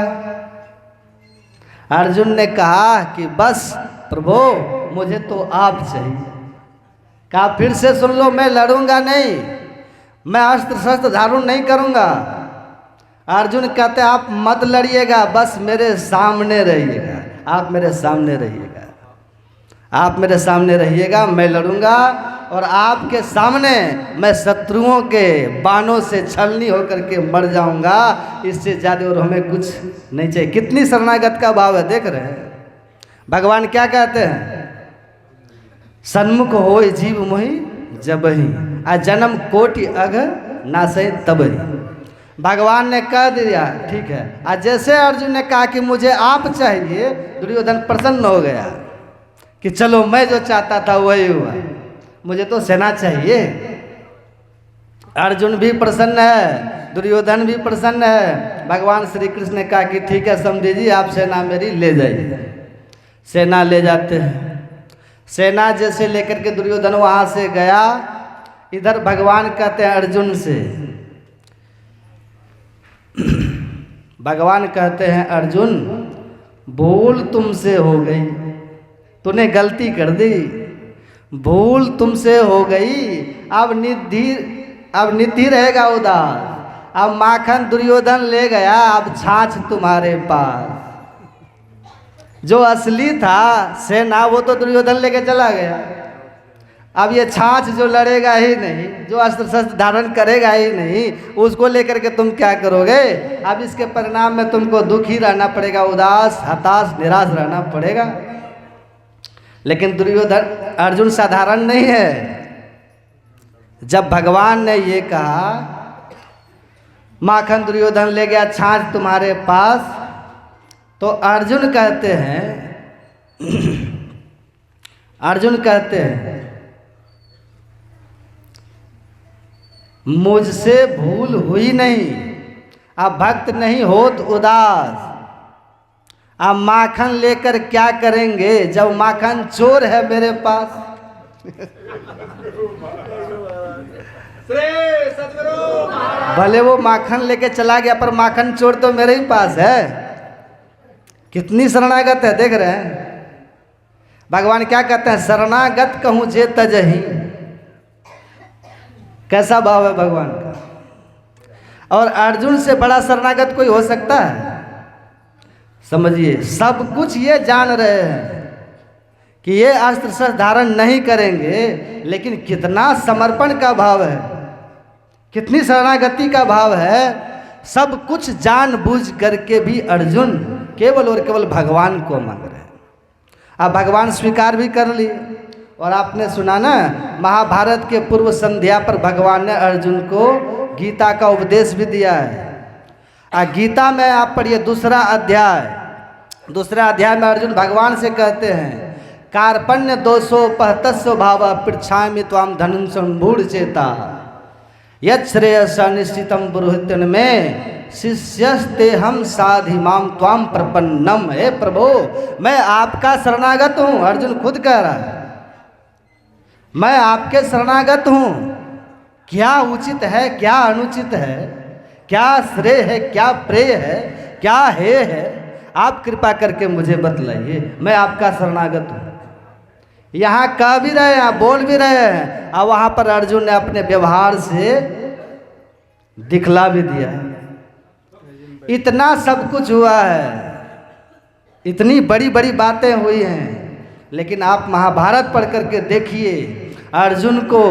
अर्जुन ने कहा कि बस प्रभु मुझे तो आप चाहिए। कहा फिर से सुन लो, मैं लड़ूंगा नहीं, मैं अस्त्र शस्त्र धारण नहीं करूंगा। अर्जुन कहते आप मत लड़िएगा, बस मेरे सामने रहिएगा, आप मेरे सामने रहिएगा, आप मेरे सामने रहिएगा, मैं लड़ूंगा और आपके सामने मैं शत्रुओं के बाणों से छलनी होकर के मर जाऊंगा। इससे ज़्यादा और हमें कुछ नहीं चाहिए। कितनी शरणागत का भाव है, देख रहे हैं भगवान क्या कहते हैं? सन्मुख होय जीव मोहि जबहि, आ जन्म कोटि अघ नासै तबहि। भगवान ने कह दिया ठीक है। आज जैसे अर्जुन ने कहा कि मुझे आप चाहिए, दुर्योधन प्रसन्न हो गया कि चलो मैं जो चाहता था वही हुआ, मुझे तो सेना चाहिए। अर्जुन भी प्रसन्न है, दुर्योधन भी प्रसन्न है। भगवान श्री कृष्ण ने कहा कि ठीक है समझी जी, आप सेना मेरी ले जाइए। सेना ले जाते हैं। सेना जैसे लेकर के दुर्योधन वहाँ से गया, इधर भगवान कहते हैं अर्जुन से, भगवान कहते हैं अर्जुन भूल तुमसे हो गई, तूने गलती कर दी, भूल तुमसे हो गई, अब निधि रहेगा उदास। अब माखन दुर्योधन ले गया, अब छाछ तुम्हारे पास। जो असली था सेना वो तो दुर्योधन लेके चला गया। अब ये छाछ जो लड़ेगा ही नहीं, जो अस्त्र शस्त्र धारण करेगा ही नहीं, उसको लेकर के तुम क्या करोगे? अब इसके परिणाम में तुमको दुखी रहना पड़ेगा, उदास हताश निराश रहना पड़ेगा। लेकिन दुर्योधन अर्जुन साधारण नहीं है। जब भगवान ने ये कहा माखन दुर्योधन ले गया, छाछ तुम्हारे पास, तो अर्जुन कहते हैं अर्जुन कहते हैं मुझसे भूल हुई नहीं, अब भक्त नहीं होत उदास। अब माखन लेकर क्या करेंगे जब माखन चोर है मेरे पास? भले वो माखन लेके चला गया, पर माखन चोर तो मेरे ही पास है। कितनी शरणागत है, देख रहे हैं भगवान क्या कहते हैं? शरणागत कहूँ जे तजही। कैसा भाव है भगवान का। और अर्जुन से बड़ा शरणागत कोई हो सकता है? समझिए, सब कुछ ये जान रहे हैं कि ये अस्त्र शस्त्र धारण नहीं करेंगे, लेकिन कितना समर्पण का भाव है, कितनी शरणागति का भाव है। सब कुछ जान बूझ करके भी अर्जुन केवल और केवल भगवान को मांग रहे हैं। अब भगवान स्वीकार भी कर लिए। और आपने सुना ना, महाभारत के पूर्व संध्या पर भगवान ने अर्जुन को गीता का उपदेश भी दिया है। गीता में आप पढ़िए दूसरा अध्याय में अर्जुन भगवान से कहते हैं कार्पण्य दोषो पहतस्व भाव पृच्छामि त्वाम धनुं संभूढ़ चेता यत् श्रेयस निश्चितम पुरोहितन में शिष्यस्ते हम साधिमाम त्वाम प्रपन्नम। हे प्रभु, मैं आपका शरणागत हूँ। अर्जुन खुद कह रहा है मैं आपके शरणागत हूँ। क्या उचित है, क्या अनुचित है, क्या श्रेय है, क्या प्रेय है, क्या है आप कृपा करके मुझे बतलाइए। मैं आपका शरणागत हूँ। यहाँ कह भी रहे हैं, बोल भी रहे हैं, और वहाँ पर अर्जुन ने अपने व्यवहार से दिखला भी दिया है। इतना सब कुछ हुआ है, इतनी बड़ी बड़ी बातें हुई हैं, लेकिन आप महाभारत पढ़ करके देखिए अर्जुन को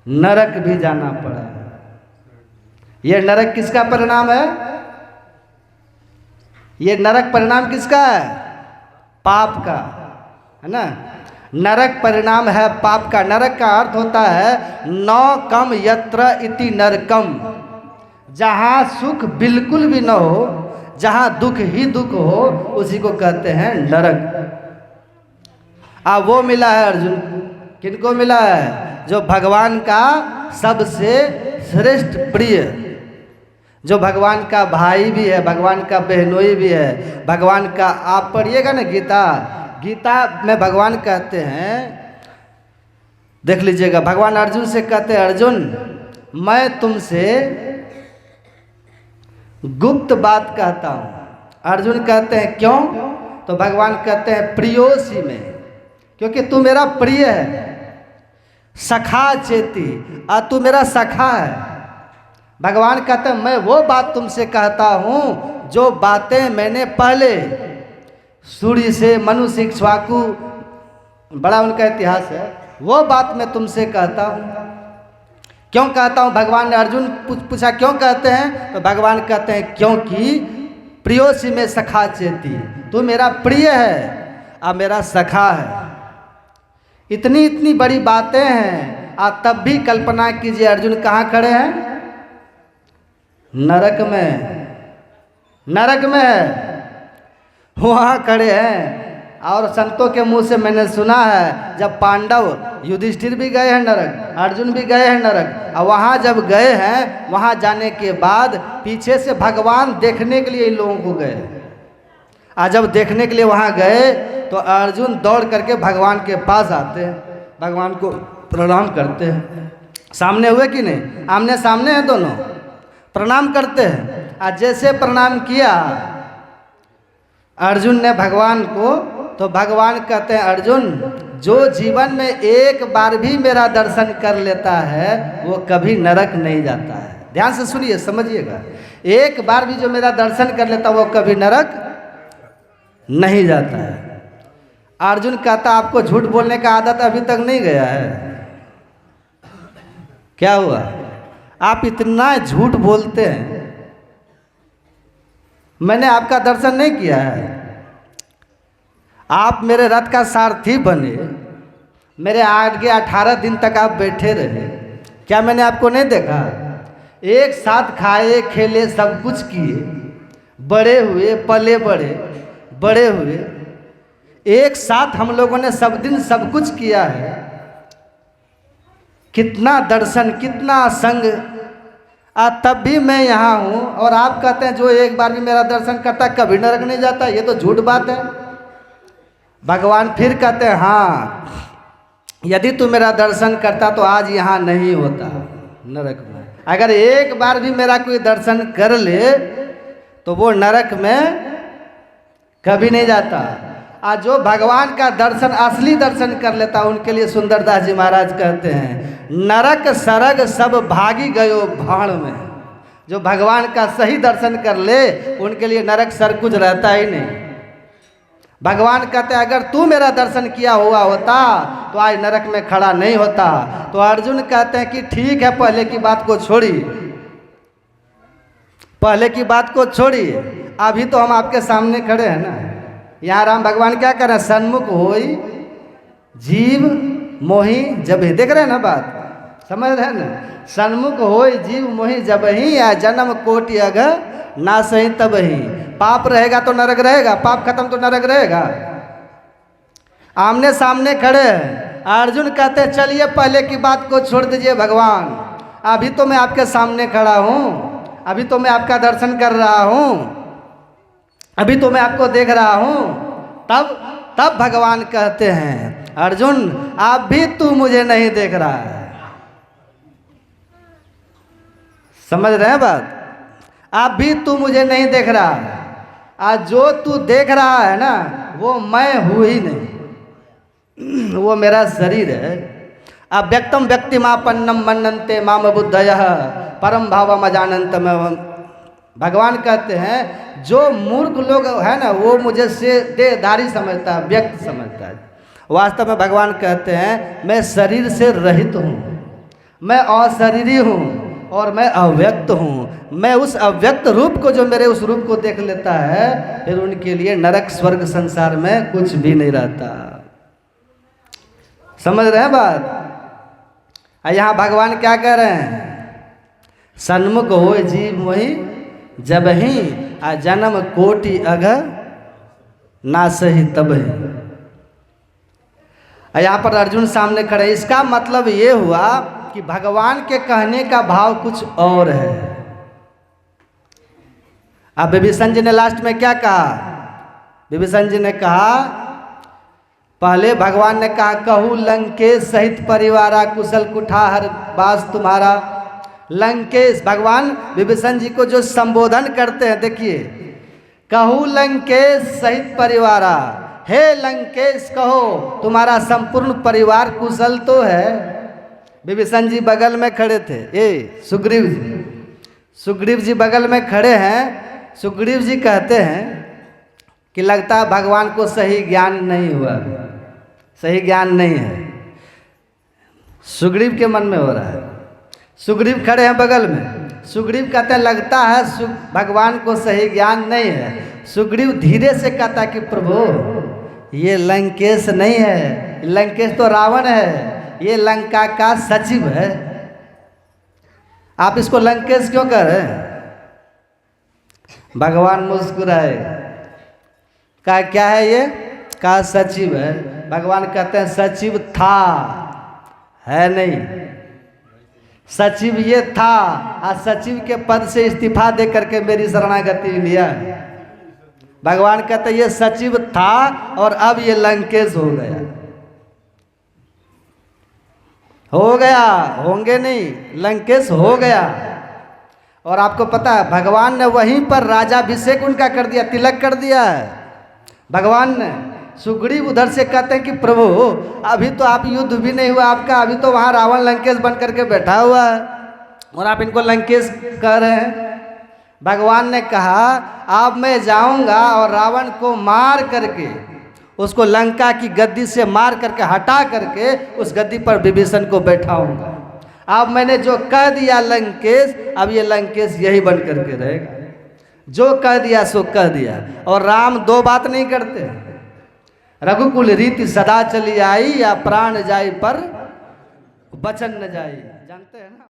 नरक भी जाना पड़ा। ये नरक किसका परिणाम है? ये नरक परिणाम किसका है? पाप का, है ना। नरक परिणाम है पाप का। नरक का अर्थ होता है न कम यत्र इति नरकम, जहाँ सुख बिल्कुल भी न हो, जहाँ दुख ही दुख हो, उसी को कहते हैं नरक। वो मिला है अर्जुन को। किनको मिला है? जो भगवान का सबसे श्रेष्ठ प्रिय, जो भगवान का भाई भी है, भगवान का बहनोई भी है, भगवान का, आप पढ़िएगा ना गीता, गीता में भगवान कहते हैं, देख लीजिएगा, भगवान अर्जुन से कहते हैं, अर्जुन मैं तुमसे गुप्त बात कहता हूं। अर्जुन कहते हैं क्यों? तो भगवान कहते हैं प्रियोसी में, क्योंकि तू मेरा प्रिय है, सखा चेती, तू मेरा सखा है। भगवान कहते हैं मैं वो बात तुमसे कहता हूं जो बातें मैंने पहले सूर्य से मनुष्य इक्ष्वाकु, बड़ा उनका इतिहास है, वो बात मैं तुमसे कहता हूं। क्यों कहता हूं? भगवान ने, अर्जुन पूछा क्यों कहते हैं? तो भगवान कहते हैं क्योंकि प्रियोसी में सखा चेती, तू मेरा प्रिय है और मेरा सखा है। इतनी इतनी बड़ी बातें हैं, आप तब भी कल्पना कीजिए अर्जुन कहाँ खड़े हैं? नरक में, नरक में है, वहाँ खड़े हैं। और संतों के मुंह से मैंने सुना है, जब पांडव, युधिष्ठिर भी गए हैं नरक, अर्जुन भी गए हैं नरक, और वहाँ जब गए हैं, वहाँ जाने के बाद पीछे से भगवान देखने के लिए इन लोगों को गए। आज जब देखने के लिए वहाँ गए तो अर्जुन दौड़ करके भगवान के पास आते हैं, भगवान को प्रणाम करते हैं। सामने हुए कि नहीं? आमने सामने हैं दोनों, प्रणाम करते हैं। आज जैसे प्रणाम किया अर्जुन ने भगवान को, तो भगवान कहते हैं अर्जुन जो जीवन में एक बार भी मेरा दर्शन कर लेता है वो कभी नरक नहीं जाता है। ध्यान से सुनिए, समझिएगा, एक बार भी जो मेरा दर्शन कर लेता है वो कभी नरक नहीं जाता है। अर्जुन कहता आपको झूठ बोलने का आदत अभी तक नहीं गया है? क्या हुआ? आप इतना झूठ बोलते हैं, मैंने आपका दर्शन नहीं किया है। आप मेरे रथ का सारथी बने, मेरे आगे 18 दिन तक आप बैठे रहे, क्या मैंने आपको नहीं देखा? एक साथ खाए खेले सब कुछ किए, बड़े हुए, पले बड़े, बड़े हुए, एक साथ हम लोगों ने सब दिन सब कुछ किया है। कितना दर्शन, कितना संग, तब भी मैं यहाँ हूँ और आप कहते हैं जो एक बार भी मेरा दर्शन करता कभी नरक नहीं जाता। ये तो झूठ बात है। भगवान फिर कहते हैं हाँ, यदि तू मेरा दर्शन करता तो आज यहाँ नहीं होता नरक में। अगर एक बार भी मेरा कोई दर्शन कर ले तो वो नरक में कभी नहीं जाता। आज जो भगवान का दर्शन, असली दर्शन कर लेता, उनके लिए सुंदरदास जी महाराज कहते हैं नरक सरग सब भागी गयो भाण में। जो भगवान का सही दर्शन कर ले उनके लिए नरक सर कुछ रहता ही नहीं। भगवान कहते हैं अगर तू मेरा दर्शन किया हुआ होता तो आज नरक में खड़ा नहीं होता। तो अर्जुन कहते हैं कि ठीक है, पहले की बात को छोड़िए, पहले की बात को छोड़िए, अभी तो हम आपके सामने खड़े हैं ना। यहाँ राम भगवान क्या कर रहे हैं? सन्मुख होई जीव मोहि जबहि, देख रहे हैं ना बात, समझ रहे हैं ना? सन्मुख होई जीव मोहि जबहि, या जन्म कोटि अघ ना सही तबहि। पाप रहेगा तो नरक रहेगा, पाप खत्म तो नरक रहेगा। आमने सामने खड़े हैं। अर्जुन कहते हैं चलिए पहले की बात को छोड़ दीजिए भगवान, अभी तो मैं आपके सामने खड़ा हूँ, अभी तो मैं आपका दर्शन कर रहा हूँ, अभी तो मैं आपको देख रहा हूँ। तब भगवान कहते हैं अर्जुन आप भी तू मुझे नहीं देख रहा है। समझ रहे हैं बात? आप भी तू मुझे नहीं देख रहा है। आज जो तू देख रहा है ना वो मैं हूँ ही नहीं, वो मेरा शरीर है। अव्यक्तम व्यक्तिमापन्नम मन्नन्ते माम बुद्धयः परम भावम अजानन्तम। भगवान कहते हैं जो मूर्ख लोग है ना वो मुझे से देहधारी समझता है, व्यक्त समझता है। वास्तव में भगवान कहते हैं मैं शरीर से रहित हूँ, मैं अशरीरी हूँ और मैं अव्यक्त हूँ। मैं उस अव्यक्त रूप को, जो मेरे उस रूप को देख लेता है, फिर उनके लिए नरक स्वर्ग संसार में कुछ भी नहीं रहता। समझ रहे हैं बात? यहाँ भगवान क्या कह रहे हैं? सन्मुख हो जीव मोहि जबहि, आ जन्म कोटि अघ नासहि तबहि। यहाँ पर अर्जुन सामने खड़े। इसका मतलब ये हुआ कि भगवान के कहने का भाव कुछ और है। अब विभीषण जी ने लास्ट में क्या कहा? विभीषण जी ने कहा, पहले भगवान ने कहा कहू लंकेश सहित परिवारा कुशल कुठार बास तुम्हारा। लंकेश, भगवान विभीषण जी को जो संबोधन करते हैं, देखिए, कहू लंकेश सहित परिवारा, हे लंकेश कहो तुम्हारा संपूर्ण परिवार कुशल तो है। विभीषण जी बगल में खड़े थे, ये सुग्रीव जी बगल में खड़े हैं। सुग्रीव जी कहते हैं कि लगता है भगवान को सही ज्ञान नहीं हुआ, सही ज्ञान नहीं है। सुग्रीव के मन में हो रहा है। सुग्रीव खड़े हैं बगल में। सुग्रीव कहते हैं लगता है भगवान को सही ज्ञान नहीं है। सुग्रीव धीरे से कहता कि प्रभु ये लंकेश नहीं है, लंकेश तो रावण है, ये लंका का सचिव है। आप इसको लंकेश क्यों कह रहे हैं? भगवान मुस्कुराए, कहा क्या है ये? कहा सचिव है। भगवान कहते हैं सचिव था, है नहीं। सचिव ये था, और सचिव के पद से इस्तीफा दे करके मेरी शरणागति लिया। भगवान कहते ये सचिव था और अब ये लंकेश हो गया। हो गया, होंगे नहीं, लंकेश हो गया। और आपको पता है भगवान ने वहीं पर राजाभिषेक उनका कर दिया, तिलक कर दिया है भगवान ने। सुग्रीव उधर से कहते हैं कि प्रभु अभी तो आप युद्ध भी नहीं हुआ आपका, अभी तो वहाँ रावण लंकेश बन करके बैठा हुआ है और आप इनको लंकेश कह रहे हैं। भगवान ने कहा अब मैं जाऊंगा और रावण को मार करके, उसको लंका की गद्दी से मार करके हटा करके उस गद्दी पर विभीषण को बैठाऊंगा। अब मैंने जो कह दिया लंकेश, अब ये लंकेश यही बन करके रहेगा। जो कह दिया सो कह दिया। और राम दो बात नहीं करते, रघुकुल रीति सदा चली आई, या प्राण जाई पर वचन न जाई। जानते हैं ना।